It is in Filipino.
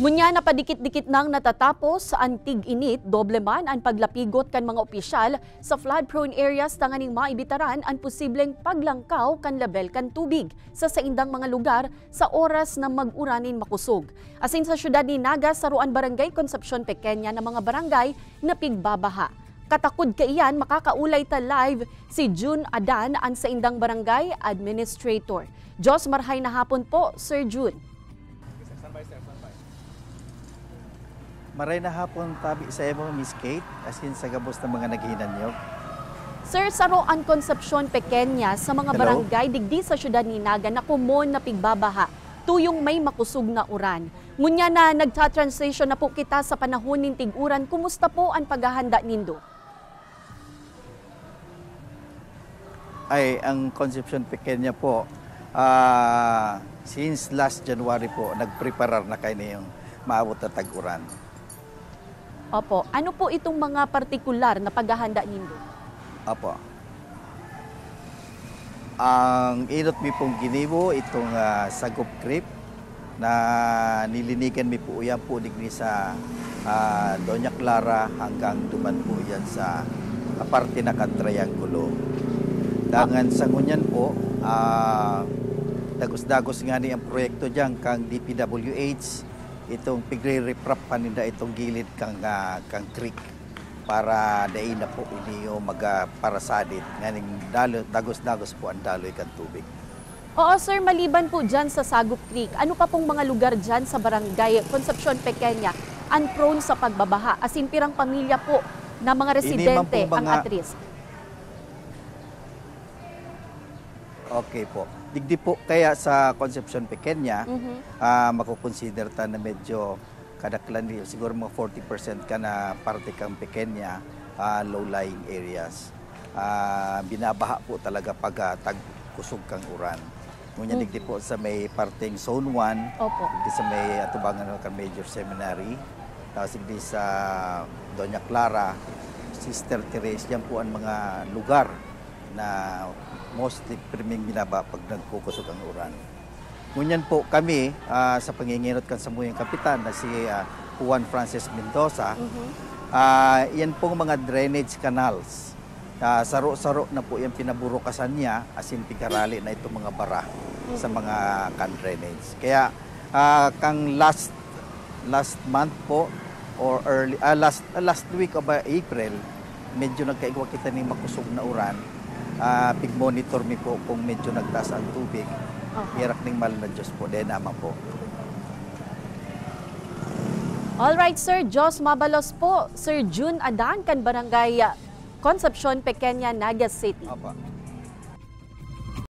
Ngunya na padikit-dikit nang natatapos sa antig init, doble man ang paglapigot kan mga opisyal sa flood-prone areas tanganing maibitaran ang posibleng paglangkaw kan level kan tubig sa saindang mga lugar sa oras na mag-uranin makusog. Asin sa syudad ni Naga, Saruan Barangay, Concepcion Pequeña na mga barangay na pigbabaha. Katakod kaiyan, makakaulay ta live si June Adan, ang saindang barangay administrator. Diyos marhay na hapon po, Sir June. Maray na hapon tabi sa imo, Miss Kate, asin sa gabos ng mga naghinanyog. Sir, Saruan Concepcion Pequeña sa mga barangay digdi sa syudad ni Naga na kumon na pigbabaha tuyong may makusog na uran. Ngunya na nagta-translation na po kita sa panahon ning tig-uran, kumusta po ang paghahanda nindo? Ay, ang Concepcion Pequeña po, since last January po, nagpreparar na kayo na yung maabot na tag-uran. Opo, ano po itong mga partikular na paghahanda nindo? Opo. Ang inot mi pong ginibo, itong Sagop Creek na nilinigan mi po yan po digni sa Doña Clara hanggang duman po yan sa parte na kan-triangulo. Dangan sa ngunyan po, dagos-dagos nga ni ang proyekto dyan kang DPWH, itong pigre-reprap paninda itong gilid kang creek para dai na po iniyo magparasadit nganing dagos-dagos po ang daloy kan tubig. Oo sir, maliban po dyan sa Sagop Creek, ano pa pong mga lugar dyan sa barangay Concepcion Pequeña ang prone sa pagbabaha? Asin pirang pamilya po na mga residente ang at risk? Okay po. Digdi po kaya sa Concepcion Pequeña, makukonsider ta na medyo kadaklan, siguro mga 40% ka na parte kang Pequeña, low-lying areas. Binabaha po talaga pag tagkusog kang uran. Ngunyan digdi po sa may parteng Zone 1, digdi sa may atubangan ng Major Seminary, tapos digdi sa Doña Clara, Sister Teresa, yan po ang mga lugar na mostly priming binaba pag nagkukusog ang uran. Ngunyan po kami sa panginginot kan sa muyang kapitan na si Juan Francis Mendoza, yan pong mga drainage canals. Saro-saro na po yung pinaburukasan niya asin pigarali na itong mga bara sa mga can drainage. Kaya kang last month po or early last week of April, medyo nagkaigwa kita ni makusog na uran. Pig-monitor mi po kung medyo nagtaas ang tubig. Hirak ning mahal na Diyos po, dahil naman po. Alright sir, Diyos mabalos po. Sir June Adan, kan barangay Concepcion Pequeña, Naga City. Opo.